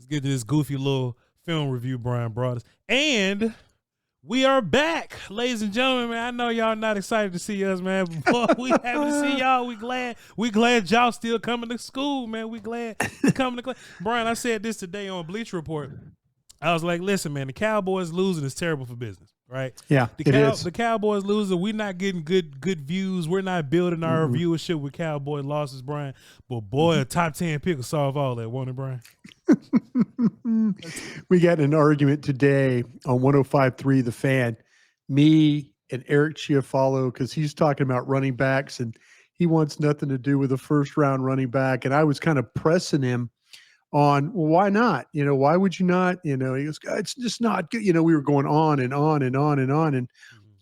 Let's get to this goofy little film review, Bryan Broaddus. And we are back, ladies and gentlemen, man. I know y'all not excited to see us, man. But we happy to see y'all. We glad y'all still coming to school, man. We glad you coming to class. Bryan, I said this today on Bleacher Report. I was like, listen, man, the Cowboys losing is terrible for business, right? Yeah, it is. The Cowboys losing, we're not getting good views. We're not building our viewership with Cowboy losses, Bryan. But boy, a top 10 pick will solve all that, won't it, Bryan? We got in an argument today on 105.3 The Fan, me and Eric Chiafalo, because he's talking about running backs and he wants nothing to do with a first-round running back. And I was kind of pressing him on, well, why not? Why would you not? He goes, it's just not good. We were going on and on and on and on. And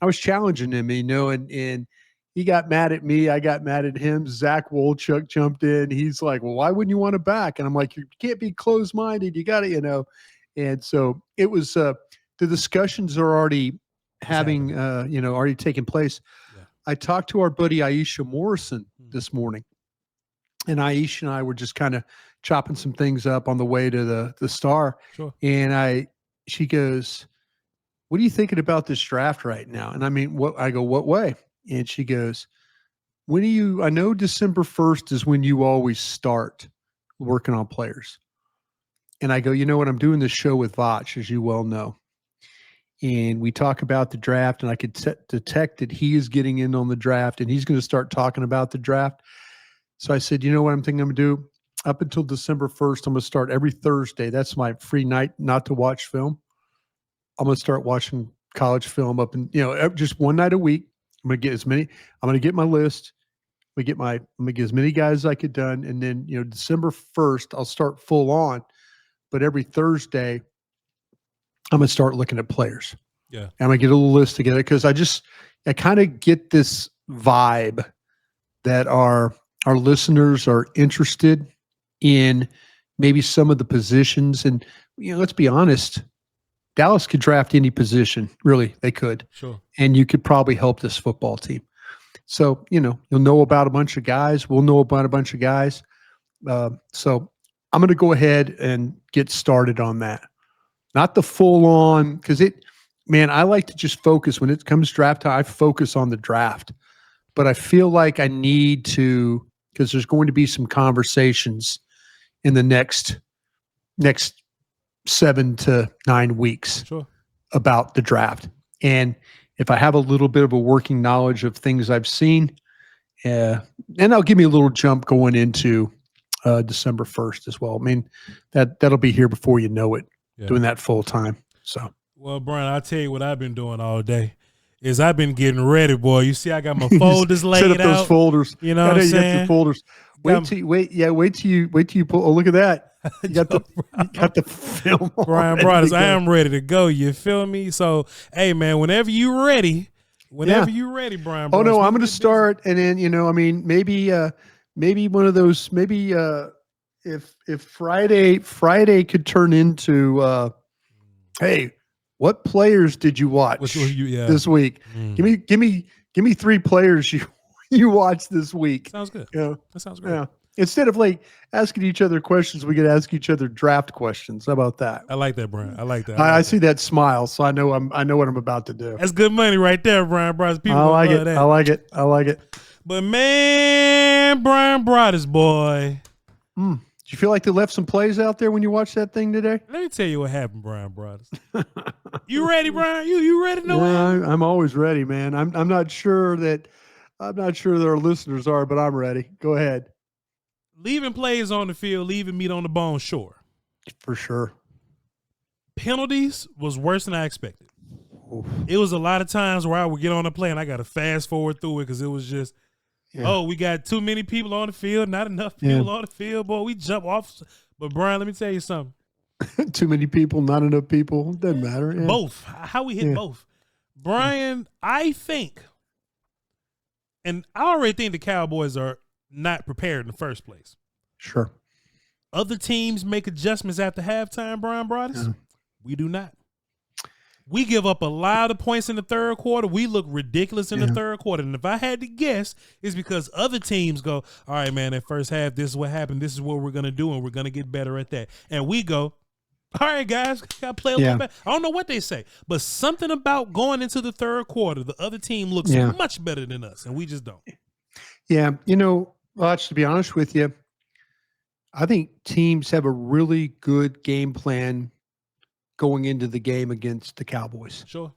I was challenging him, and he got mad at me. I got mad at him. Zach Wolchuk jumped in. He's like, well, why wouldn't you want to back? And I'm like, you can't be closed-minded. You got to, And so it was, the discussions are already having, already taken place. Yeah. I talked to our buddy Aisha Morrison this morning. And Aisha and I were just kind of chopping some things up on the way to the Star. Sure. And she goes, what are you thinking about this draft right now? And I mean, I go, what way? And she goes, I know December 1st is when you always start working on players. And I go, I'm doing this show with Voch, as you well know. And we talk about the draft, and I could detect that he is getting in on the draft, and he's going to start talking about the draft. So I said, what I'm thinking I'm going to do? Up until December 1st, I'm going to start every Thursday. That's my free night not to watch film. I'm going to start watching college film just one night a week. I'm going to get my list. I'm going to get as many guys as I get done. And then, December 1st, I'll start full on. But every Thursday, I'm going to start looking at players. Yeah. And I'm going to get a little list together because I kind of get this vibe that our listeners are interested in maybe some of the positions. And, let's be honest, Dallas could draft any position. Really, they could. Sure. And you could probably help this football team. So, you'll know about a bunch of guys. We'll know about a bunch of guys. So I'm going to go ahead and get started on that. Not the full on, because I like to just focus when it comes draft time. I focus on the draft. But I feel like I need to, because there's going to be some conversations in the next 7 to 9 weeks about the draft. And if I have a little bit of a working knowledge of things I've seen, and that'll give me a little jump going into December 1st as well. I mean, that'll be here before you know it, doing that full time. So, well, Bryan, I'll tell you what I've been doing all day. Is I've been getting ready, boy. You see, I got my folders laid out. Set up those folders. You know what I'm saying? You got your folders. Wait till you pull. Oh, look at that. You got the film. Bryan Broaddus, I am ready to go. You feel me? So, hey, man, whenever you're ready, Bryan Broaddus. Oh no, I'm going to start, and then maybe one of those. Maybe if Friday could turn into, hey. What players did you watch this week? Give me 3 players you watched this week. Sounds good. That sounds great. Yeah. Instead of asking each other questions, we could ask each other draft questions. How about that? I like that, Bryan. I like that. I see that smile, so I know what I'm about to do. That's good money right there, Bryan Broaddus. People I like it. But man, Bryan Broaddus, boy. Do you feel like they left some plays out there when you watched that thing today? Let me tell you what happened, Bryan Broaddus. You ready, Bryan? You ready to know? Yeah, I'm always ready, man. I'm not sure that our listeners are, but I'm ready. Go ahead. Leaving plays on the field, leaving meat on the bone, sure. For sure. Penalties was worse than I expected. Oof. It was a lot of times where I would get on the play and I got to fast forward through it because it was just, we got too many people on the field, not enough people on the field. Boy, we jump off. But, Bryan, let me tell you something. Too many people, not enough people. Doesn't matter. Yeah. Both. How we hit both. Bryan, I think, and I already think the Cowboys are not prepared in the first place. Sure. Other teams make adjustments after halftime, Bryan Broaddus. Yeah. We do not. We give up a lot of points in the third quarter. We look ridiculous in the third quarter. And if I had to guess, it's because other teams go, all right, man, that first half, this is what happened. This is what we're going to do, and we're going to get better at that. And we go, All right, guys, got to play a little bit. I don't know what they say, but something about going into the third quarter, the other team looks much better than us, and we just don't. Yeah, Lodge, to be honest with you, I think teams have a really good game plan going into the game against the Cowboys. Sure.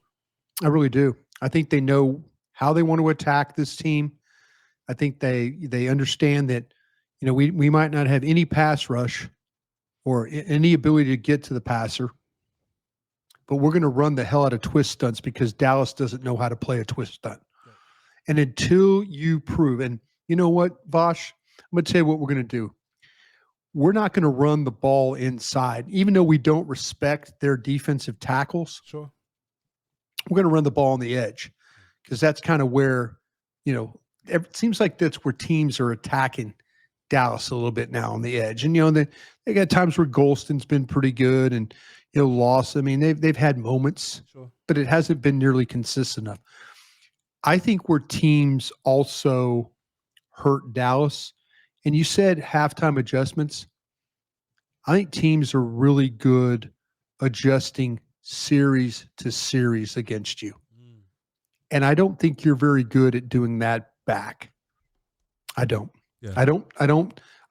I really do. I think they know how they want to attack this team. I think they understand that, we might not have any pass rush or any ability to get to the passer, but we're going to run the hell out of twist stunts because Dallas doesn't know how to play a twist stunt. Right. And until you prove, and you know what, Voch, I'm going to tell you what we're going to do. We're not going to run the ball inside, even though we don't respect their defensive tackles. Sure. We're going to run the ball on the edge because that's kind of where, it seems like that's where teams are attacking Dallas a little bit now on the edge. And, they got times where Golston's been pretty good and, lost. I mean, they've had moments, sure, but it hasn't been nearly consistent enough. I think where teams also hurt Dallas, and you said halftime adjustments, I think teams are really good adjusting series to series against you. Mm. And I don't think you're very good at doing that back. I don't. Yeah. I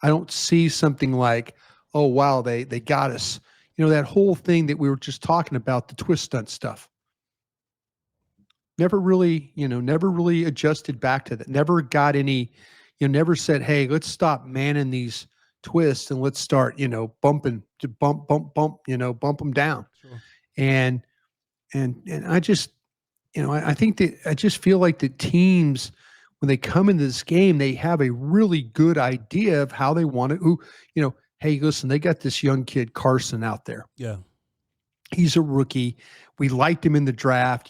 don't see something like, oh wow, they got us. That whole thing that we were just talking about, the twist stunt stuff. Never really adjusted back to that. Never got any, never said, hey, let's stop manning these twists and let's start, bumping to bump, bump them down. Sure. And I just, I think that I just feel like the teams, when they come into this game, they have a really good idea of how they want to, hey, listen, they got this young kid, Carson, out there. Yeah. He's a rookie. We liked him in the draft,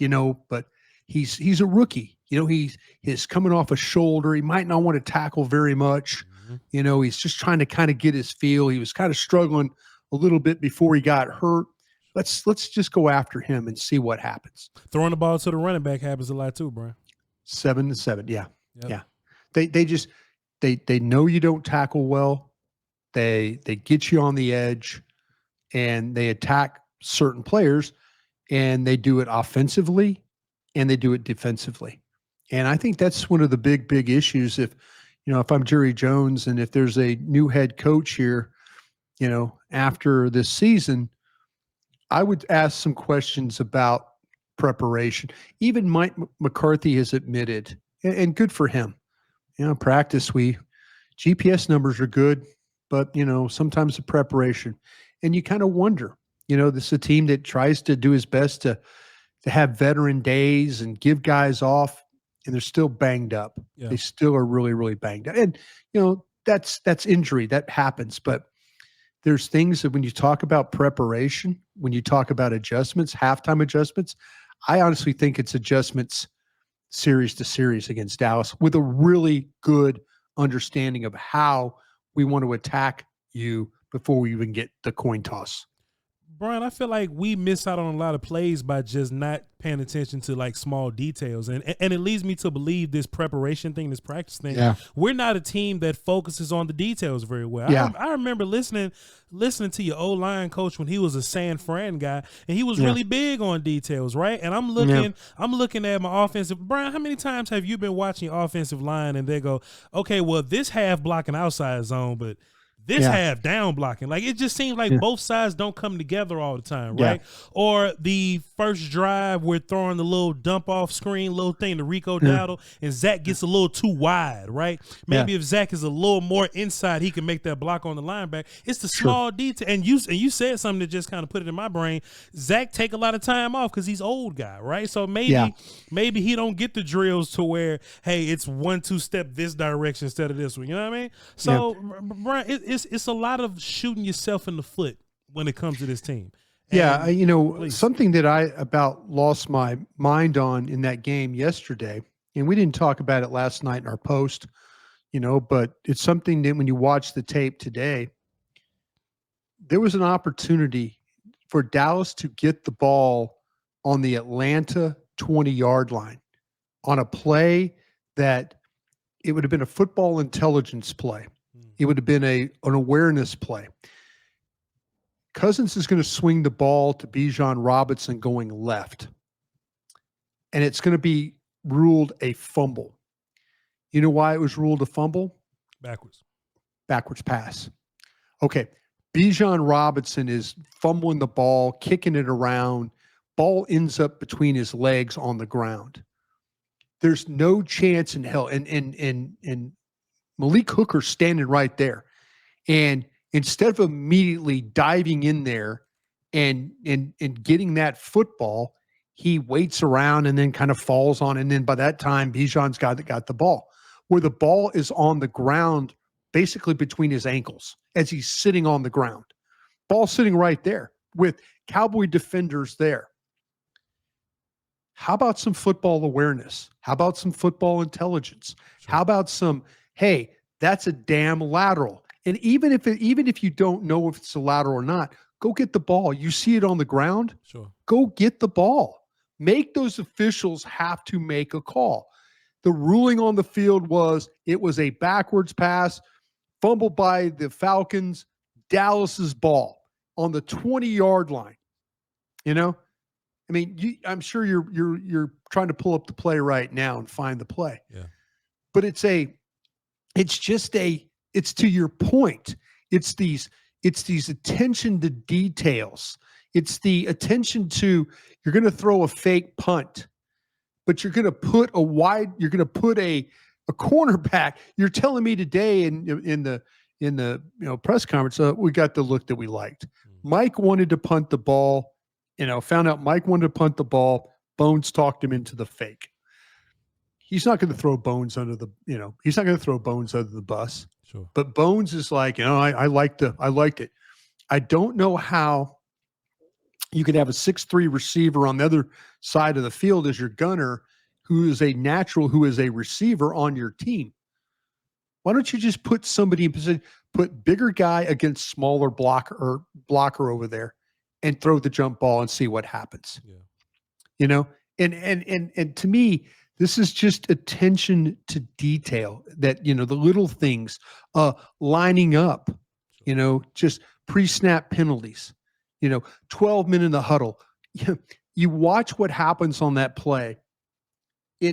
but he's a rookie. He's coming off a shoulder. He might not want to tackle very much. Mm-hmm. He's just trying to kind of get his feel. He was kind of struggling a little bit before he got hurt. Let's just go after him and see what happens. Throwing the ball to the running back happens a lot too, Brian. 7-7. Yeah. Yep. Yeah. They know you don't tackle well. They get you on the edge and they attack certain players, and they do it offensively and they do it defensively. And I think that's one of the big issues. If I'm Jerry Jones and if there's a new head coach here, after this season, I would ask some questions about preparation. Even Mike McCarthy has admitted, and good for him, practice, GPS numbers are good, but sometimes the preparation, and you kind of wonder, this is a team that tries to do his best to have veteran days and give guys off, and they're still banged up. Yeah. They still are really, really banged up. And, that's injury that happens, but there's things that when you talk about preparation, when you talk about adjustments, halftime adjustments, I honestly think it's adjustments series to series against Dallas with a really good understanding of how we want to attack you before we even get the coin toss. Brian, I feel like we miss out on a lot of plays by just not paying attention to like small details. And it leads me to believe this preparation thing, this practice thing. Yeah. We're not a team that focuses on the details very well. Yeah. I remember listening to your O-line coach when he was a San Fran guy, and he was really big on details, right? And I'm looking at my offensive. Brian, how many times have you been watching your offensive line and they go, okay, well, this half blocking outside zone, but this half down blocking? Like, it just seems like both sides don't come together all the time, right? Yeah. Or the first drive, we're throwing the little dump off screen, little thing to Rico Dowdle, and Zach gets a little too wide, right? Maybe if Zach is a little more inside, he can make that block on the linebacker. It's the small detail. And you said something that just kind of put it in my brain. Zach take a lot of time off because he's old guy, right? So maybe he don't get the drills to where, hey, it's 1-2 step this direction instead of this one. You know what I mean? So, Brian, it's a lot of shooting yourself in the foot when it comes to this team. And something that I about lost my mind on in that game yesterday, and we didn't talk about it last night in our post, but it's something that when you watch the tape today, there was an opportunity for Dallas to get the ball on the Atlanta 20-yard line on a play that it would have been a football intelligence play. It would have been an awareness play. Cousins is going to swing the ball to Bijan Robinson going left. And it's going to be ruled a fumble. You know why it was ruled a fumble? Backwards pass. Okay. Bijan Robinson is fumbling the ball, kicking it around. Ball ends up between his legs on the ground. There's no chance in hell. And Malik Hooker's standing right there. And instead of immediately diving in there and getting that football, he waits around and then kind of falls on. And then by that time, Bijan's got the ball. Where the ball is on the ground, basically between his ankles as he's sitting on the ground. Ball sitting right there with Cowboy defenders there. How about some football awareness? How about some football intelligence? Sure. How about some, hey, that's a damn lateral. And even if you don't know if it's a lateral or not, go get the ball. You see it on the ground? Sure. Go get the ball. Make those officials have to make a call. The ruling on the field was it was a backwards pass, fumbled by the Falcons, Dallas's ball on the 20-yard line. You know, I mean, I'm sure you're trying to pull up the play right now and find the play. Yeah. But it's to your point. It's these attention to details. It's the attention to, you're going to throw a fake punt, but you're going to put a cornerback. You're telling me today in the press conference, we got the look that we liked. Mike wanted to punt the ball, found out Mike wanted to punt the ball. Bones talked him into the fake. He's not going to throw Bones under the bus. Sure. But Bones is like, I liked it. I don't know how you could have a 6'3" receiver on the other side of the field as your gunner, who is a receiver on your team. Why don't you just put somebody in position, put bigger guy against smaller blocker over there and throw the jump ball and see what happens. Yeah. And to me, this is just attention to detail that, the little things, lining up, just pre-snap penalties, 12 men in the huddle. You watch what happens on that play. I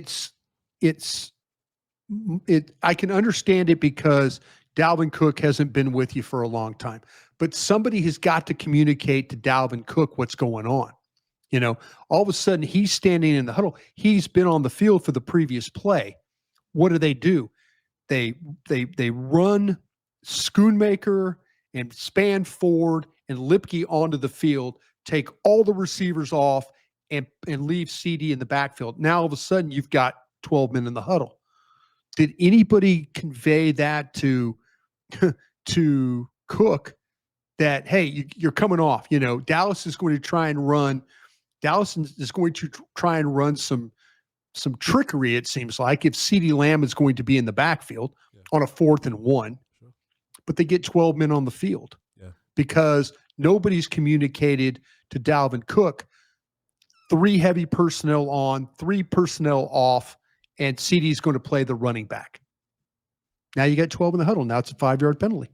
can understand it because Dalvin Cook hasn't been with you for a long time, but somebody has got to communicate to Dalvin Cook what's going on. All of a sudden he's standing in the huddle. He's been on the field for the previous play. What do? They run Schoonmaker and Span Ford and Lipke onto the field, take all the receivers off and leave CD in the backfield. Now all of a sudden you've got 12 men in the huddle. Did anybody convey that to Cook that, hey, you're coming off? Dallas is going to try and run some trickery, it seems like, if CeeDee Lamb is going to be in the backfield on a 4th and 1. Sure. But they get 12 men on the field because nobody's communicated to Dalvin Cook 3 heavy personnel on, 3 personnel off, and CeeDee's going to play the running back. Now you got 12 in the huddle. Now it's a 5-yard penalty.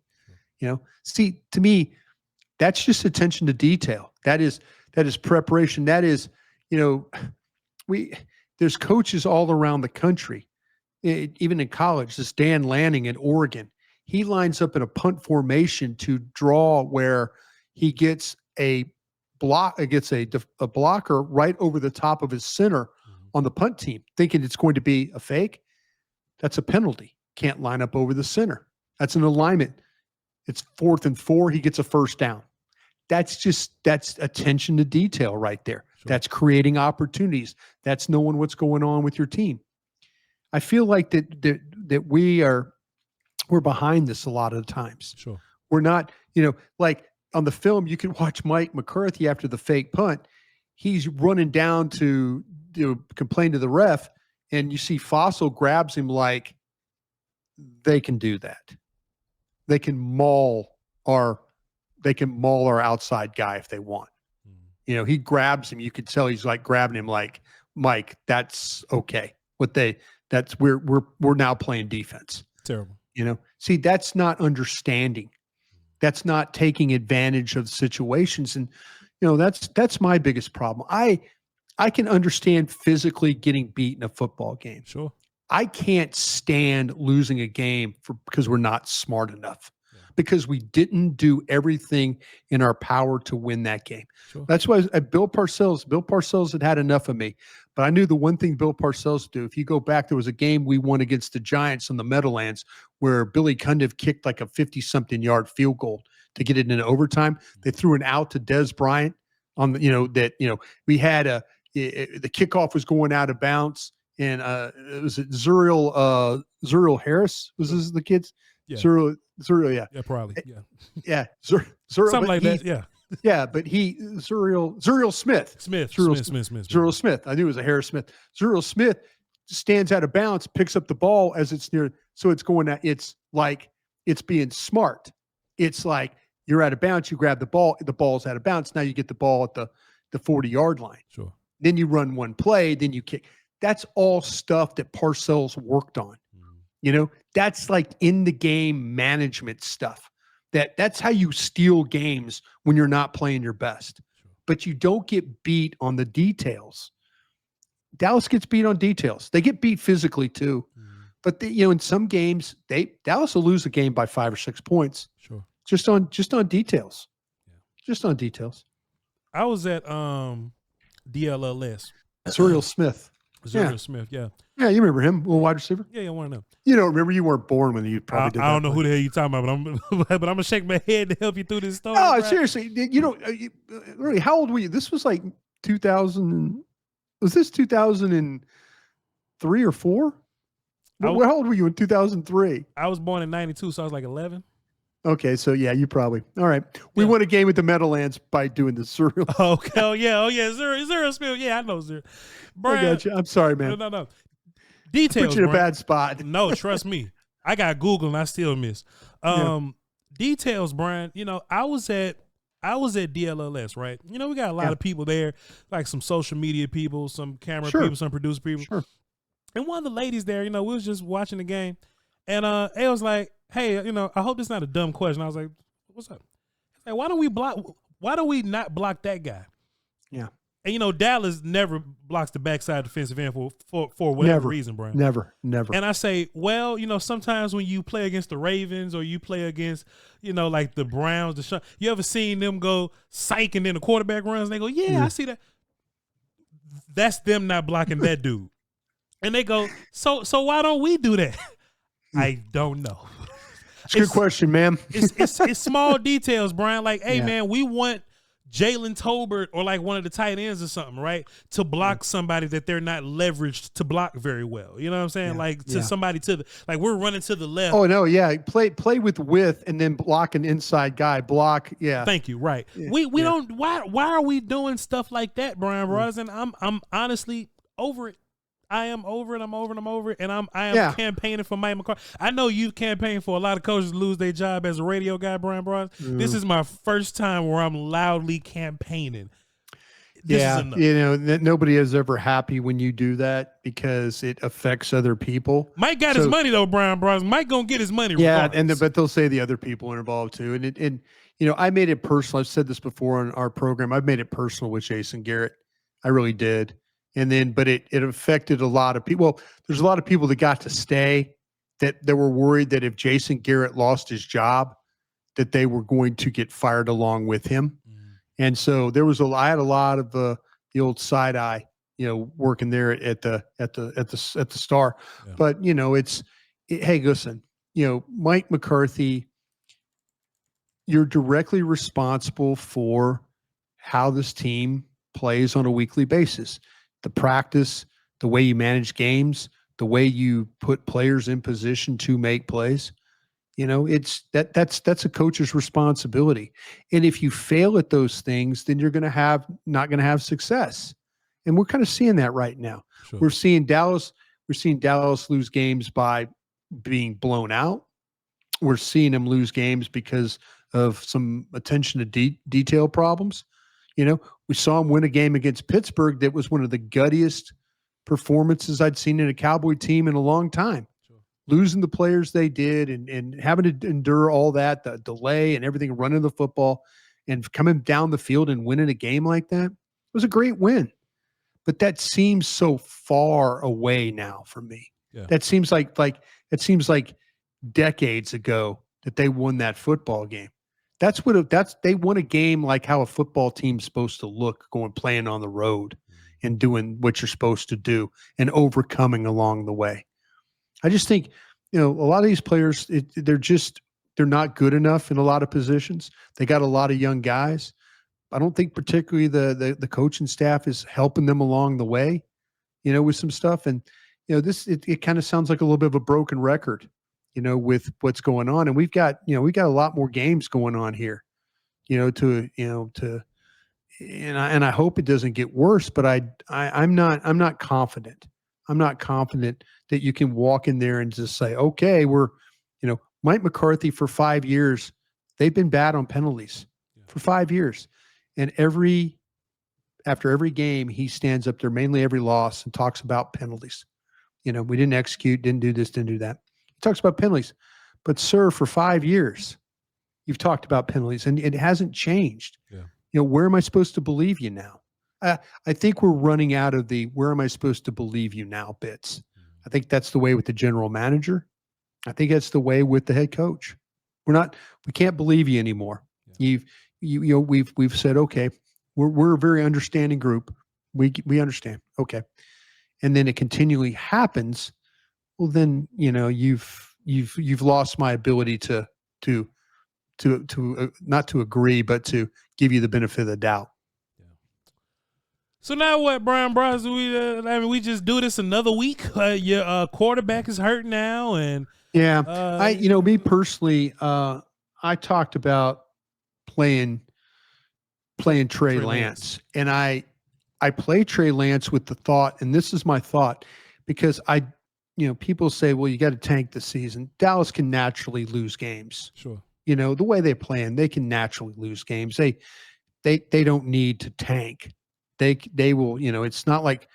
See, to me, that's just attention to detail. That is preparation. That is, there's coaches all around the country, even in college. This Dan Lanning in Oregon, he lines up in a punt formation to draw where he gets a blocker right over the top of his center on the punt team, thinking it's going to be a fake. That's a penalty. Can't line up over the center. That's an alignment. It's 4th and 4. He gets a first down. That's attention to detail right there. Sure. That's creating opportunities. That's knowing what's going on with your team. I feel like that we're behind this a lot of the times. Sure. We're not, like on the film, you can watch Mike McCarthy after the fake punt. He's running down to complain to the ref, and you see Fossil grabs him like they can do that. They can maul our outside guy if they want. He grabs him. You could tell he's like grabbing him like, Mike, that's okay. We're now playing defense. Terrible. See, that's not understanding. that's not taking advantage of situations. And, that's my biggest problem. I can understand physically getting beat in a football game. Sure. I can't stand losing a game because we're not smart enough, because we didn't do everything in our power to win that game. Sure. That's why Bill Parcells had enough of me. But I knew the one thing Bill Parcells would do. If you go back, there was a game we won against the Giants on the Meadowlands where Billy Cundiff kicked like a 50-something yard field goal to get it into overtime. They threw an out to Des Bryant on the, we had the kickoff was going out of bounds. And it was Zuriel Harris. Was this the kids? Yeah. Zuriel, yeah. Yeah, probably. Yeah. Yeah. Zuriel, something like that. Yeah. Yeah, but Zuriel Smith. Zuriel Smith. I knew it was a Harris Smith. Zuriel Smith stands out of bounds, picks up the ball as it's near. So it's going out. It's like it's being smart. It's like you're out of bounds. You grab the ball's out of bounds. Now you get the ball at the 40-yard line. Sure. Then you run one play. Then you kick. That's all stuff that Parcells worked on. That's like in the game management stuff. That's how you steal games when you're not playing your best. Sure. But you don't get beat on the details. Dallas gets beat on details. They get beat physically too. But in some games, Dallas will lose a game by 5 or 6 points. Sure. Just on details. Yeah. Just on details. I was at DLLS. Zuriel Smith. Smith, yeah. Yeah, you remember him, little wide receiver? Yeah, one of them. Remember you weren't born when you probably did that. I don't know who the hell you're talking about, but I'm going to shake my head to help you through this story. Oh, right? Seriously. Really, how old were you? This was like 2000. Was this 2003 or 4? How old were you in 2003? I was born in 92, so I was like 11. Okay, so yeah, you probably. All right. We won a game at the Meadowlands by doing the Zuriel. Okay, oh yeah. Zuriel Smith. Yeah, I know Zuriel. Brian, I got you. I'm sorry, man. No. Details. Put you in a bad spot. No, trust me. I got Google and I still miss. Details, Brian. I was at DLLS, right? We got a lot of people there, like some social media people, some camera people, some producer people. Sure. And one of the ladies there, we was just watching the game, and it was like, hey, I hope this is not a dumb question. I was like, what's up? Like, why don't we not block that guy? Yeah. And Dallas never blocks the backside defensive end for whatever reason, Brian. Never. And I say, well, sometimes when you play against the Ravens or you play against, like the Browns, you ever seen them go psych and then the quarterback runs and they go, yeah. I see that. That's them not blocking that dude. And they go, so why don't we do that? I don't know. It's a good question, ma'am. It's small details, Brian. Like, hey, man, we want Jalen Tolbert or like one of the tight ends or something, right, to block somebody that they're not leveraged to block very well. You know what I'm saying? Like somebody like we're running to the left. Oh no, yeah. Play with width and then block an inside guy. Block, yeah. Thank you. Right. Yeah. We don't. Why are we doing stuff like that, Bryan Broaddus? And I'm honestly over it. I am over it. I'm over it. And I am campaigning for Mike McCarthy. I know you campaign for a lot of coaches to lose their job as a radio guy, Bryan Broaddus. This is my first time where I'm loudly campaigning. This is enough. Nobody is ever happy when you do that because it affects other people. Mike got his money though, Bryan Broaddus. Mike gonna get his money. Regardless. Yeah, but they'll say the other people are involved too. And I made it personal. I've said this before on our program. I've made it personal with Jason Garrett. I really did. And then, but it affected a lot of people. Well, there's a lot of people that got to stay that were worried that if Jason Garrett lost his job, that they were going to get fired along with him. And so I had a lot of the old side eye, working there at the Star. Yeah. But hey, listen, Mike McCarthy, you're directly responsible for how this team plays on a weekly basis. The practice, the way you manage games, the way you put players in position to make plays, it's that's a coach's responsibility. And if you fail at those things, then you're not going to have success. And we're kind of seeing that right now. Sure. We're seeing Dallas lose games by being blown out. We're seeing them lose games because of some attention to detail problems. We saw him win a game against Pittsburgh that was one of the guttiest performances I'd seen in a Cowboy team in a long time. Sure. losing the players they did and having to endure all that, the delay and everything, running the football and coming down the field and winning a game like that, it was a great win. But that seems so far away now for me. Yeah. That seems like it seems like decades ago that they won that football game. They won a game like how a football team's supposed to look, going playing on the road and doing what you're supposed to do and overcoming along the way. I just think, a lot of these players, they're not good enough in a lot of positions. They got a lot of young guys. I don't think particularly the coaching staff is helping them along the way, with some stuff. And, it kind of sounds like a little bit of a broken record, with what's going on. And we've got a lot more games going on here, and I hope it doesn't get worse, but I'm not confident. I'm not confident that you can walk in there and just say, okay, we're, Mike McCarthy for 5 years, they've been bad on penalties for 5 years. And after every game, he stands up there, mainly every loss, and talks about penalties. We didn't execute, didn't do this, didn't do that. He talks about penalties. But, sir, for 5 years, you've talked about penalties, and it hasn't changed. Yeah. Where am I supposed to believe you now? I think we're running out of the where am I supposed to believe you now bits. I think that's the way with the general manager. I think that's the way with the head coach. We can't believe you anymore. Yeah. We've said, okay, we're a very understanding group. We understand. Okay. And then it continually happens. Well, then, you've lost my ability to not to agree, but to give you the benefit of the doubt. So now what, Bryan Broaddus? We just do this another week. Your quarterback is hurt now, and me personally, I talked about playing Trey Lance, and I play Trey Lance with the thought, and this is my thought, because people say, well, you got to tank the season. Dallas can naturally lose games. Sure. The way they plan, they can naturally lose games. They don't need to tank. They will, it's not like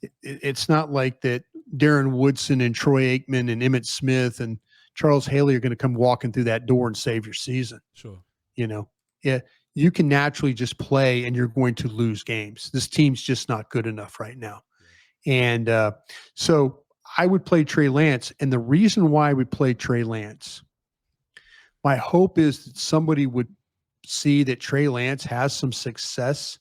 that Darren Woodson and Troy Aikman and Emmitt Smith and Charles Haley are going to come walking through that door and save your season. Sure. You can naturally just play and you're going to lose games. This team's just not good enough right now. Yeah. And so I would play Trey Lance. And the reason why I would play Trey Lance, my hope is that somebody would see that Trey Lance has some success,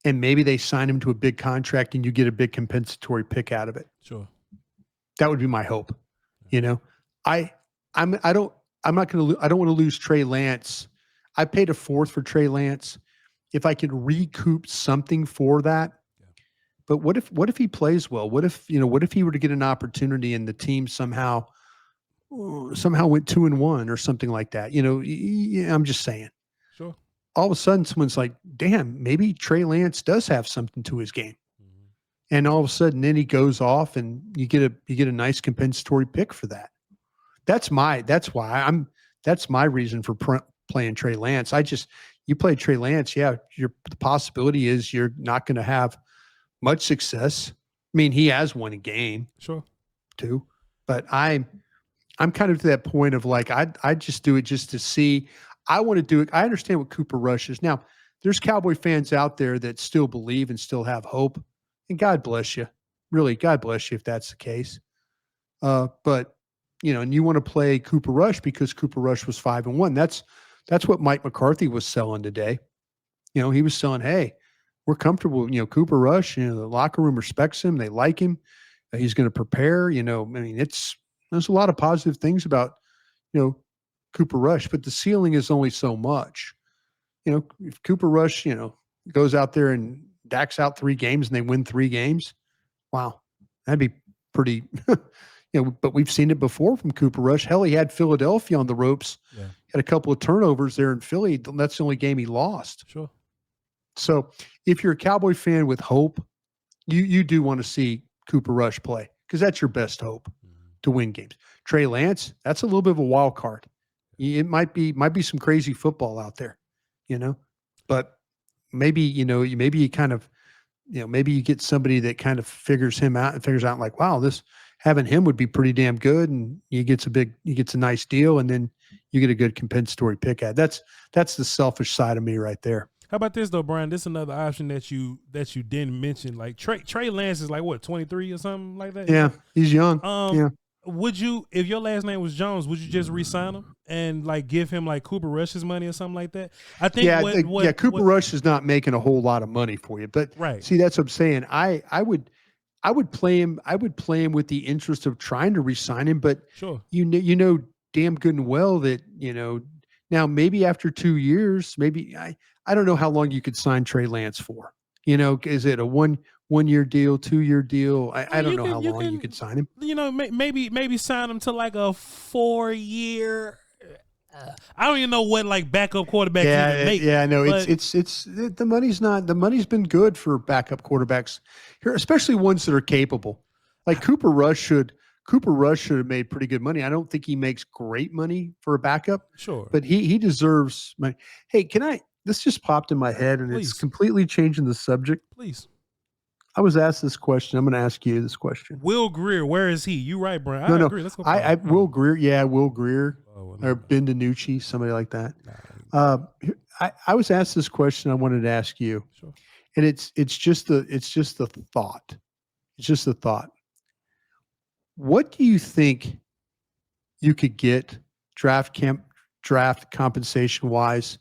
and maybe they sign him to a big contract and you get a big compensatory pick out of it. Sure. That would be my hope. I don't want to lose Trey Lance. I paid a fourth for Trey Lance. If I could recoup something for that. Yeah. But what if he plays well? What if he were to get an opportunity and the team somehow went 2-1 or something like that? I'm just saying. Sure. All of a sudden someone's like, damn, maybe Trey Lance does have something to his game. Mm-hmm. And all of a sudden then he goes off and you get a nice compensatory pick for that. That's my reason for playing Trey Lance. You play Trey Lance. Yeah. The possibility is you're not going to have much success. I mean, he has won a game. Sure. Too, but I'm kind of to that point of like, I just do it just to see. I want to do it. I understand what Cooper Rush is. Now, there's Cowboy fans out there that still believe and still have hope. And God bless you. Really, God bless you if that's the case. But, and you want to play Cooper Rush because Cooper Rush was 5-1. That's what Mike McCarthy was selling today. He was selling, hey, we're comfortable. Cooper Rush, the locker room respects him. They like him. He's going to prepare. There's a lot of positive things about, Cooper Rush, but the ceiling is only so much. If Cooper Rush, goes out there and dacks out 3 games and they win 3 games, wow, that'd be pretty, but we've seen it before from Cooper Rush. Hell, he had Philadelphia on the ropes, had a couple of turnovers there in Philly. That's the only game he lost. Sure. So if you're a Cowboy fan with hope, you do want to see Cooper Rush play because that's your best hope to win games. Trey Lance, that's a little bit of a wild card. It might be some crazy football out there, but maybe, maybe you kind of, maybe you get somebody that kind of figures him out and figures out like, wow, this, having him would be pretty damn good, and he gets a nice deal, and then you get a good compensatory pick at. That's the selfish side of me right there. How about this though, Brian? This is another option that you didn't mention. Like Trey Lance is like what, 23 or something like that? Yeah, he's young. Yeah. Would you, if your last name was Jones, would you just re-sign him and like give him like Cooper Rush's money or something like that? I think Cooper Rush is not making a whole lot of money for you, but right. See, that's what I'm saying. I would play him. I would play him with the interest of trying to re-sign him, but sure, you know damn good and well that now maybe after 2 years, maybe I don't know how long you could sign Trey Lance for. Is it a one year deal, 2 year deal? I don't know how long you could sign him. Maybe sign him to like a 4 year. I don't even know what like backup quarterbacks even make. Yeah, no, it's the money's been good for backup quarterbacks here, especially ones that are capable. Like Cooper Rush should have made pretty good money. I don't think he makes great money for a backup. Sure. But he deserves money. Hey, this just popped in my head, and Please. It's completely changing the subject. Please. I was asked this question. I'm going to ask you this question. Will Greer, where is he? You right, Brian. I agree. Let's go. Will Greer. Yeah, Will Greer or Ben DiNucci, somebody like that. I was asked this question. I wanted to ask you, sure. And it's just the thought. It's just a thought. What do you think you could get draft compensation wise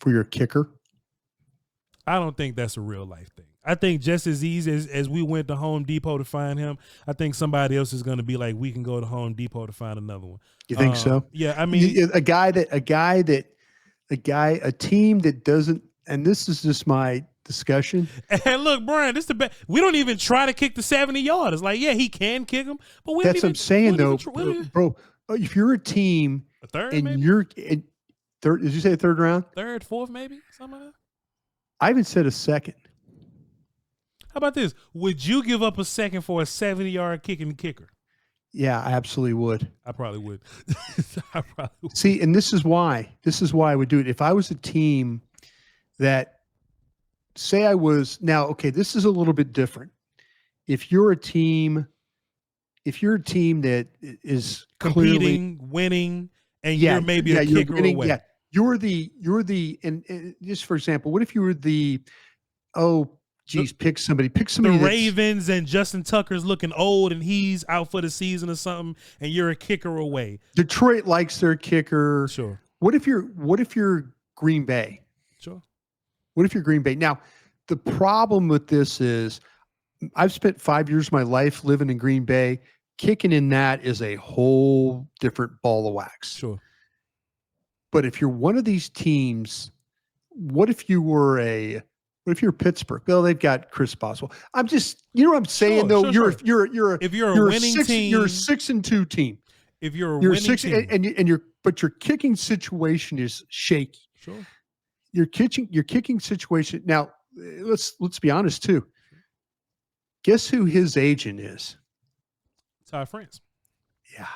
for your kicker? I don't think that's a real life thing. I think just as easy as we went to Home Depot to find him, I think somebody else is going to be like, we can go to Home Depot to find another one. You think so? Yeah, I mean, a team that doesn't, and this is just my discussion. And look, Brian, this is the best. We don't even try to kick the 70 yard. It's like, yeah, he can kick them, but we. That's what I'm saying, though, bro. If you're a team, a third, and maybe? you're in third, did you say third round? Third, fourth, maybe something like that. I even said a second. How about this? Would you give up a second for a 70-yard kicking kicker? Yeah, I absolutely would. I probably would. See, and this is why I would do it. If I was a team that, say I was, now, okay, this is a little bit different. If you're a team that is competing, winning, and you're maybe a kicker away. Yeah, you're the, and just for example, what if you were pick somebody. The Ravens and Justin Tucker's looking old and he's out for the season or something, and you're a kicker away. Detroit likes their kicker. Sure. What if you're Green Bay? Sure. What if you're Green Bay? Now, the problem with this is I've spent 5 years of my life living in Green Bay. Kicking in that is a whole different ball of wax. Sure. But if you're one of these teams, what if you're Pittsburgh? Well, they've got Chris Boswell. I'm just, you know what I'm saying, though. If you're a winning team, you're a 6-2 team. If you're a winning team, but your kicking situation is shaky. Sure. Your kicking situation. Now, let's be honest too. Guess who his agent is? Todd France. Yeah.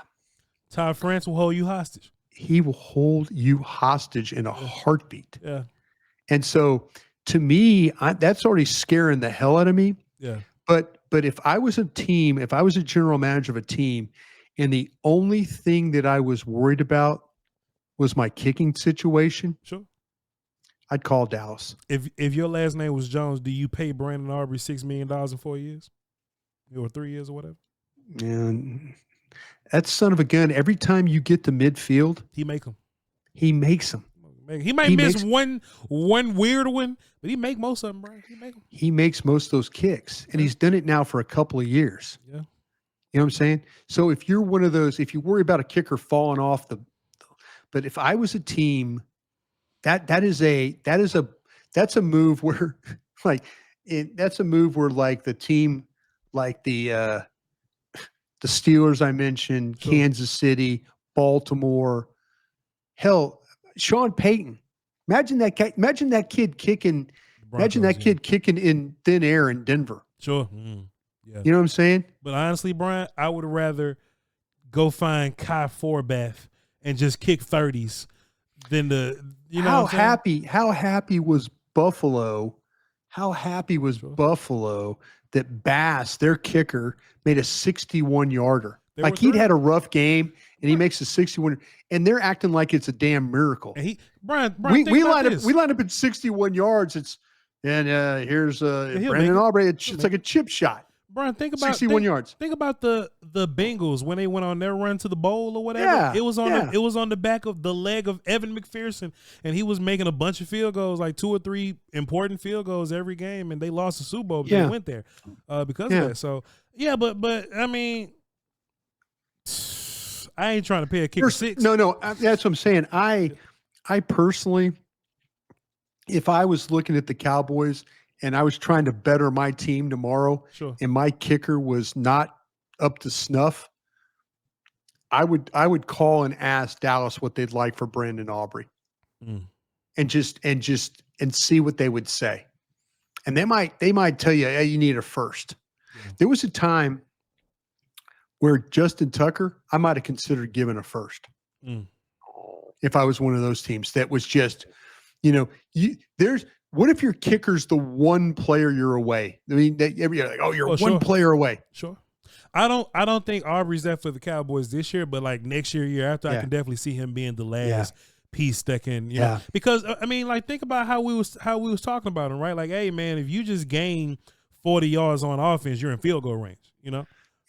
Todd France will hold you hostage. He will hold you hostage in a heartbeat. Yeah. And so, to me, that's already scaring the hell out of me. Yeah. But if I was a team, if I was a general manager of a team, and the only thing that I was worried about was my kicking situation, sure, I'd call Dallas. If your last name was Jones, do you pay Brandon Aubrey $6 million in 4 years? Or 3 years or whatever? And that son of a gun, every time you get to midfield, he makes them. He makes them. He might miss one weird one, but he make most of them, bro. He makes most of those kicks, and he's done it now for a couple of years. Yeah. You know what I'm saying? So if you're one of those, if you worry about a kicker falling off but if I was a team, that's a move where that's a move where like the team, like the Steelers I mentioned, sure, Kansas City, Baltimore, hell, Sean Payton. Imagine that kid kicking. Imagine that kid kicking in thin air in Denver. Sure. Mm, yeah. You know what I'm saying? But honestly, Brian, I would rather go find Kai Forbath and just kick 30s than how happy was Buffalo? How happy was Buffalo that Bass, their kicker, made a 61-yarder. They Like were he'd had a rough game, and he makes a 61, and they're acting like it's a damn miracle. And Brian, we line this. up at 61 yards. Here's Brandon Aubrey. It's just like a chip shot. Brian, think about 61 yards. Think about the Bengals when they went on their run to the bowl or whatever. Yeah, it was on the back of the leg of Evan McPherson, and he was making a bunch of field goals, like 2 or 3 important field goals every game, and they lost the Super Bowl. But they went there because of that. So yeah, but I mean, I ain't trying to pay a kicker 6. No, that's what I'm saying. I personally, if I was looking at the Cowboys and I was trying to better my team tomorrow, sure, and my kicker was not up to snuff, I would call and ask Dallas what they'd like for Brandon Aubrey, and see what they would say, and they might tell you, hey, you need a first. Yeah. There was a time where Justin Tucker, I might have considered giving a first if I was one of those teams that was just, what if your kicker's the one player you're away? I mean, you're like, you're one player away. Sure. I don't think Aubrey's that for the Cowboys this year, but like next year after, I can definitely see him being the last piece that can, because I mean, like think about how we was talking about him, right? Like, hey man, if you just gain 40 yards on offense, you're in field goal range,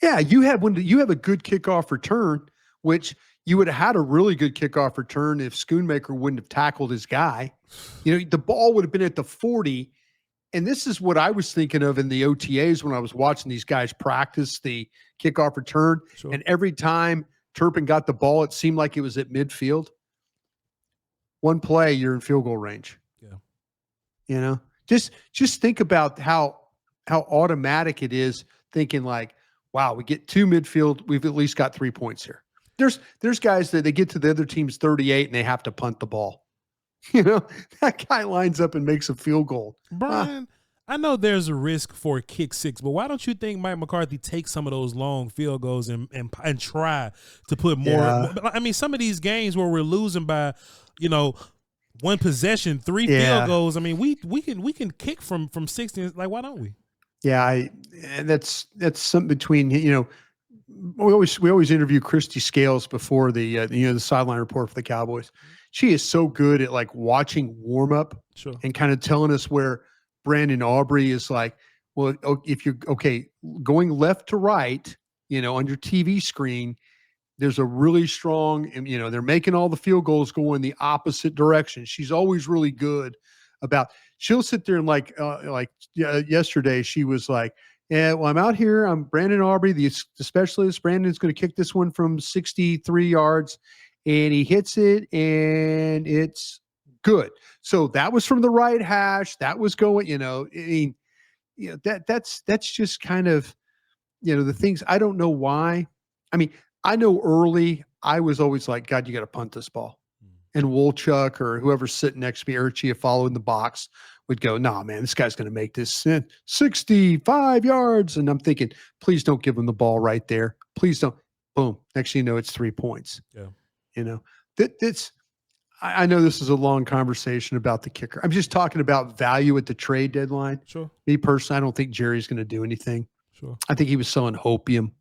Yeah, you have a good kickoff return, which you would have had a really good kickoff return if Schoonmaker wouldn't have tackled his guy. The ball would have been at the 40. And this is what I was thinking of in the OTAs when I was watching these guys practice the kickoff return. Sure. And every time Turpin got the ball, it seemed like it was at midfield. One play, you're in field goal range. Yeah. Just think about how automatic it is, thinking like, wow, we get 2 midfield, we've at least got 3 points here. There's guys that they get to the other team's 38 and they have to punt the ball. That guy lines up and makes a field goal. Brian, I know there's a risk for a kick 6, but why don't you think Mike McCarthy takes some of those long field goals and try to put more? Yeah. I mean, some of these games where we're losing by, one possession, 3 field goals. I mean, we can kick from 60. Like, why don't we? Yeah, and that's something between we always interview Christy Scales before the sideline report for the Cowboys. She is so good at like watching warm up and kind of telling us where Brandon Aubrey is like, well, if you're going left to right, on your TV screen, there's a really strong, they're making all the field goals go in the opposite direction. She's always really good about. She'll sit there and yesterday she was like, yeah, well, I'm out here. I'm Brandon Aubrey, the specialist. Brandon's going to kick this one from 63 yards, and he hits it, and it's good. So that was from the right hash. That was going, that's just kind of, the things. I don't know why. I mean, I know early I was always like, God, you got to punt this ball. And Wolchuk or whoever's sitting next to me, or following the box, would go, nah, man, this guy's going to make this 65 yards. And I'm thinking, please don't give him the ball right there. Please don't. Boom. Next thing you know, it's 3 points. Yeah. I know this is a long conversation about the kicker. I'm just talking about value at the trade deadline. Sure. Me personally, I don't think Jerry's going to do anything. Sure. I think he was selling hopium.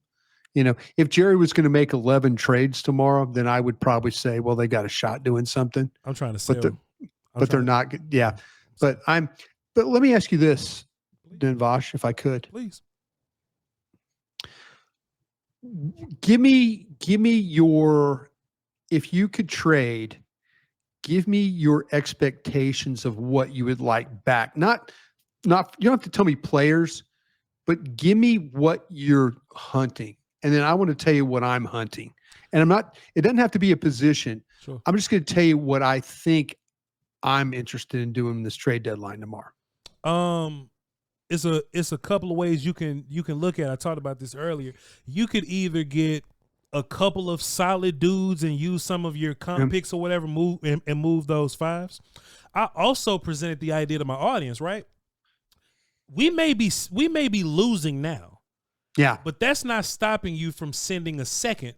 If Jerry was going to make 11 trades tomorrow, then I would probably say, well, they got a shot doing something. I'm trying to say, but they're not good. Yeah. But let me ask you this, Dan Voch, if I could. Please. Give me your, if you could trade, give me your expectations of what you would like back. Not you don't have to tell me players, but give me what you're hunting. And then I want to tell you what I'm hunting. And it doesn't have to be a position. Sure. I'm just going to tell you what I think I'm interested in doing this trade deadline tomorrow. It's a couple of ways you can look at it. I talked about this earlier. You could either get a couple of solid dudes and use some of your comp picks or whatever, move those 5s. I also presented the idea to my audience, right? We may be losing now. Yeah. But that's not stopping you from sending a second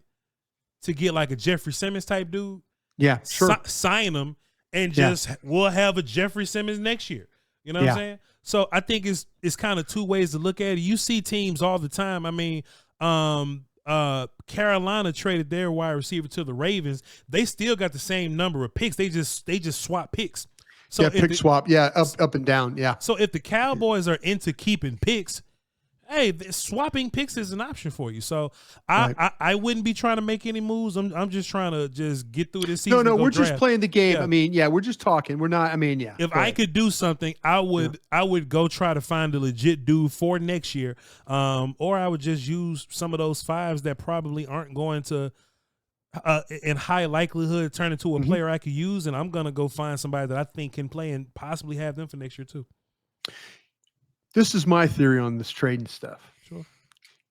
to get like a Jeffrey Simmons type dude. Yeah, sure. Sign him and we'll have a Jeffrey Simmons next year. You know what I'm saying? So I think it's kind of two ways to look at it. You see teams all the time. I mean, Carolina traded their wide receiver to the Ravens. They still got the same number of picks. They just swap picks. So pick swap. Yeah, up and down. Yeah. So if the Cowboys are into keeping picks, hey, swapping picks is an option for you. So I wouldn't be trying to make any moves. I'm just trying to just get through this season. No, we're just playing the game. Yeah. I mean, we're just talking. We're not. I mean, yeah. If I could do something, I would go try to find a legit dude for next year, or I would just use some of those fives that probably aren't going to, in high likelihood, turn into a player I could use, and I'm gonna go find somebody that I think can play and possibly have them for next year too. This is my theory on this trading stuff. Sure.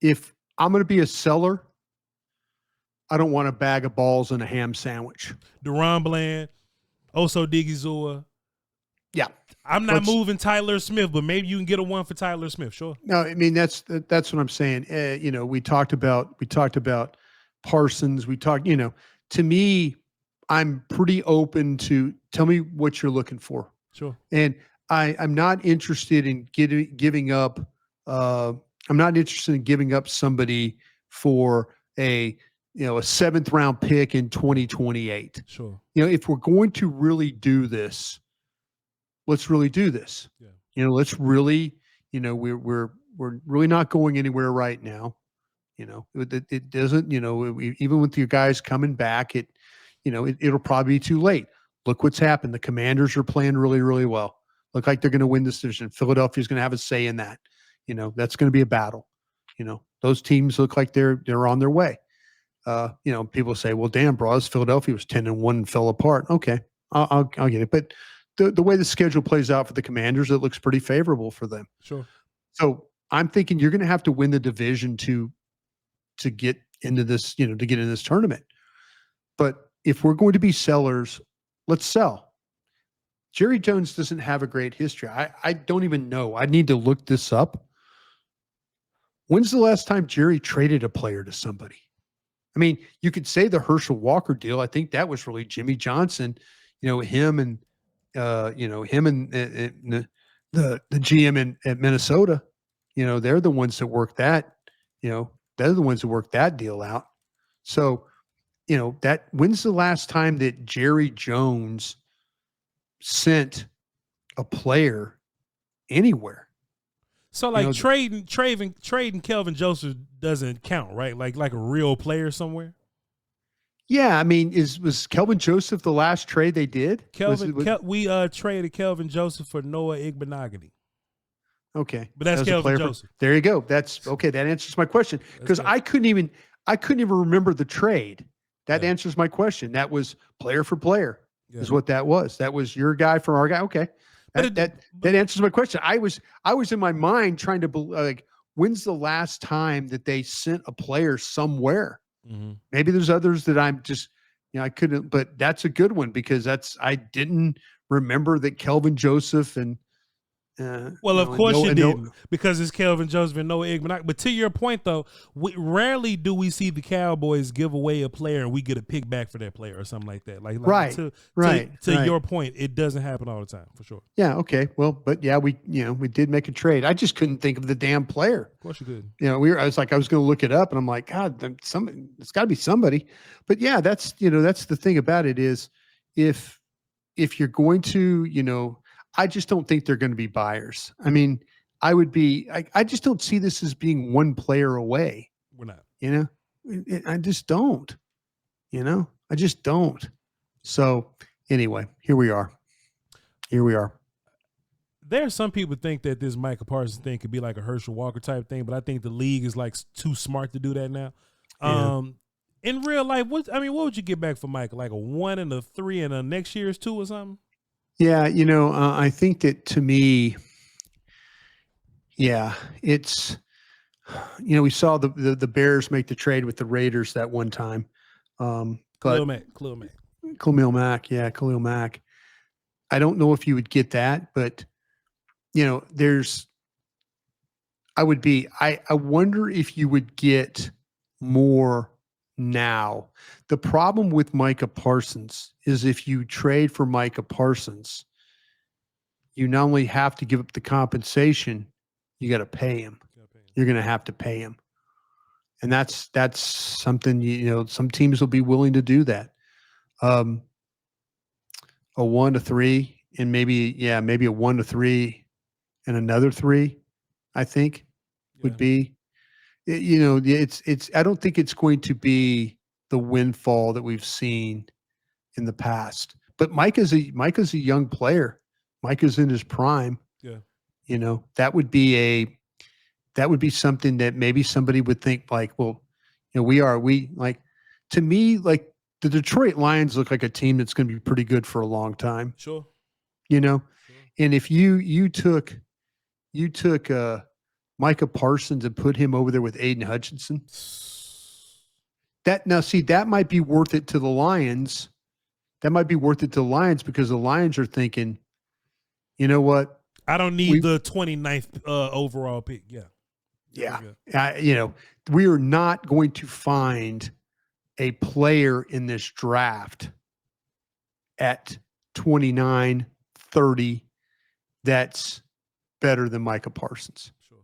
If I'm going to be a seller, I don't want a bag of balls and a ham sandwich. Deron Bland, Oso Digizua. Yeah. I'm not moving Tyler Smith, but maybe you can get a one for Tyler Smith. Sure. No, I mean, that's what I'm saying. We talked about Parsons. We talked, to me, I'm pretty open to tell me what you're looking for. Sure. And I'm not interested in giving up. I'm not interested in giving up somebody for a 7th round pick in 2028. Sure. If we're going to really do this, let's really do this. Yeah. Let's really, we're really not going anywhere right now. It doesn't. Even with your guys coming back, it'll probably be too late. Look what's happened. The Commanders are playing really, really well. Look like they're going to win this division. Philadelphia's going to have a say in that. That's going to be a battle. Those teams look like they're on their way. People say, well, damn, bros, Philadelphia was 10-1 and fell apart. Okay, I'll get it. But the way the schedule plays out for the Commanders, it looks pretty favorable for them. Sure. So I'm thinking you're going to have to win the division to get into this, to get in this tournament. But if we're going to be sellers, let's sell. Jerry Jones doesn't have a great history. I don't even know. I need to look this up. When's the last time Jerry traded a player to somebody? I mean, you could say the Herschel Walker deal. I think that was really Jimmy Johnson, him and the GM at Minnesota. They're the ones that worked that, they're the ones who worked that deal out. So, when's the last time that Jerry Jones sent a player anywhere? So trading Kelvin Joseph doesn't count, right? Like a real player somewhere. Yeah, I mean, was Kelvin Joseph the last trade they did? We traded Kelvin Joseph for Noah Igbenogany. Okay, but that's Kelvin Joseph. There you go. That's okay. That answers my question because I couldn't even remember the trade. That answers my question. That was player for player. Is what that was. That was your guy for our guy. Okay. That answers my question. I was in my mind trying to when's the last time that they sent a player somewhere? Mm-hmm. Maybe there's others that I'm just, I couldn't, but that's a good one because I didn't remember that Kelvin Joseph and of course you didn't because it's Kelvin Joseph and Noah Igbenogany. But to your point, though, rarely do we see the Cowboys give away a player and we get a pick back for that player or something like that. To your point, it doesn't happen all the time for sure. Yeah. Okay. Well, but yeah, we did make a trade. I just couldn't think of the damn player. Of course you could. I was going to look it up and I'm like, God, it's got to be somebody. But yeah, that's the thing about it is if you're going to, I just don't think they're going to be buyers. I mean, I just don't see this as being one player away. We're not. I just don't. I just don't. So anyway, here we are. There are some people think that this Micah Parsons thing could be like a Herschel Walker type thing, but I think the league is like too smart to do that now. Yeah. In real life, what would you get back for Micah? Like a 1 and a 3 and a next year's 2 or something? Yeah, I think that to me, it's, we saw the Bears make the trade with the Raiders that one time. But Khalil Mack. Khalil Mack. I don't know if you would get that, but I wonder if you would get more now. The problem with Micah Parsons is if you trade for Micah Parsons, you not only have to give up the compensation, you got to pay him. You're going to have to pay him. And that's something, some teams will be willing to do that. A 1-3 and maybe a 1-3 and another 3, I think would be, it's, I don't think it's going to be the windfall that we've seen in the past, but Mike is a young player. Mike is in his prime. Yeah. That would be something that maybe somebody would think like, well, to me, like the Detroit Lions look like a team that's going to be pretty good for a long time. Sure. And if you took Micah Parsons and put him over there with Aiden Hutchinson, that might be worth it to the Lions. That might be worth it to the Lions because the Lions are thinking, you know what? I don't need the 29th overall pick. Yeah. Yeah. We are not going to find a player in this draft at 29, 30 that's better than Micah Parsons. Sure.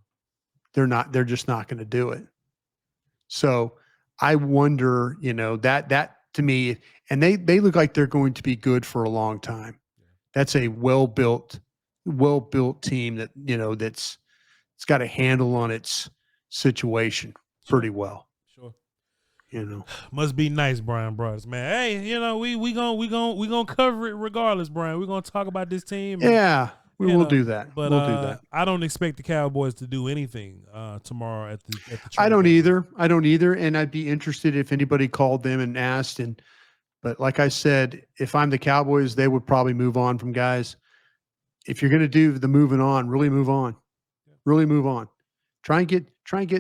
They're just not going to do it. So I wonder, that to me, and they look like they're going to be good for a long time. Yeah. That's a well-built team that, it's got a handle on its situation pretty well. Sure. Must be nice, Bryan Broaddus, man. Hey, we gonna cover it regardless, Bryan. We're gonna talk about this team. Yeah. We'll do that. But we'll do that. I don't expect the Cowboys to do anything tomorrow at the I don't either. And I'd be interested if anybody called them and asked. But like I said, if I'm the Cowboys, they would probably move on from guys. If you're going to do the moving on, really move on. Really move on. Try and get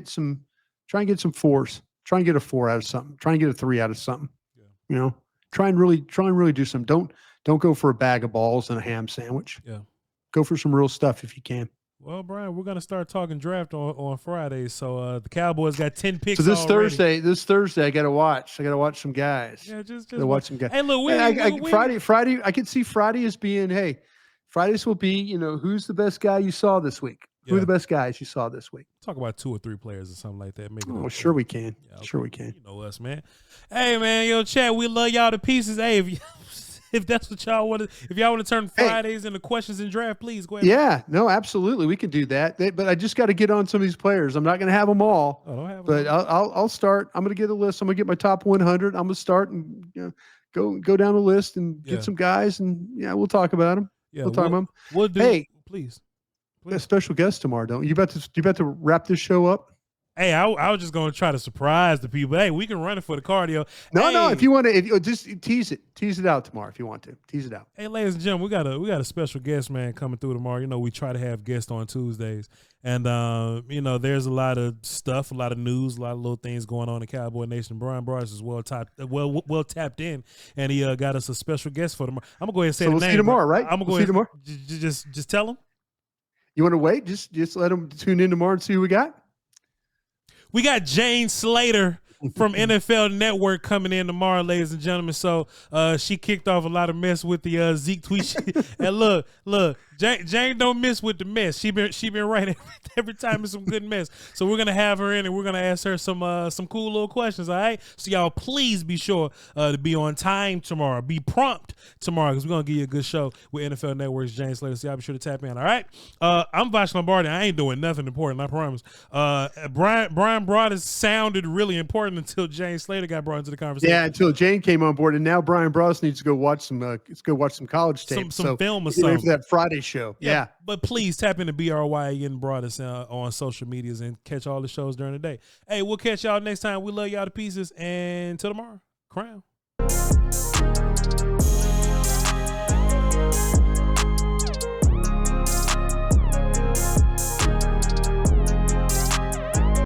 some 4s. Try and get a 4 out of something. Try and get a 3 out of something. Yeah. Try and really do something. Don't go for a bag of balls and a ham sandwich. Yeah. Go for some real stuff if you can. Well, Bryan, we're going to start talking draft on Friday. So the Cowboys got 10 picks. So this already. Thursday, I got to watch. some guys. Yeah, just watch some guys. Hey, look, Friday. I could see Friday as being, hey, Fridays will be, who's the best guy you saw this week? Yeah. Who are the best guys you saw this week? Talk about 2 or 3 players or something like that. Sure we can. Yeah, okay. Sure we can. You know us, man. Hey, man, chat. We love y'all to pieces. Hey, if that's what y'all want to, if y'all want to turn Fridays into questions and draft, please go ahead. Yeah, no, absolutely, we can do that. But I just got to get on some of these players. I'm not going to have them all. But I'll start. I'm going to get a list. I'm going to get my top 100. I'm going to start and go down the list and get some guys, and we'll talk about them. Yeah, we'll talk about them. We'll do. Hey, please. A special guest tomorrow, don't you? You about to wrap this show up? Hey, I was just going to try to surprise the people. Hey, we can run it for the cardio. No, if you want to, just tease it out tomorrow if you want to. Tease it out. Hey, ladies and gentlemen, we got a special guest, man, coming through tomorrow. We try to have guests on Tuesdays. And, there's a lot of stuff, a lot of news, a lot of little things going on in Cowboy Nation. Bryan Broaddus is well tapped in, and he got us a special guest for tomorrow. I'm going to go ahead and say the name. We'll see you tomorrow, right? I'm going to go ahead tomorrow. Just tell him. You want to wait? Just let them tune in tomorrow and see who we got? We got Jane Slater from NFL Network coming in tomorrow, ladies and gentlemen. So she kicked off a lot of mess with the Zeke tweet. And look, Jane don't miss with the mess. She been right every time it's some good mess. So we're gonna have her in and we're gonna ask her some cool little questions. All right. So y'all please be sure to be on time tomorrow. Be prompt tomorrow because we're gonna give you a good show with NFL Network's Jane Slater. So y'all be sure to tap in. All right. I'm Voch Lombardi. I ain't doing nothing important. I promise. Bryan Broaddus sounded really important until Jane Slater got brought into the conversation. Yeah, until Jane came on board, and now Bryan Broaddus needs to go watch some college tape, some film or something for that Friday show. Yeah. But please tap into BRYN Broaddus on social medias and catch all the shows during the day. Hey, we'll catch y'all next time. We love y'all to pieces, and till tomorrow, Crown.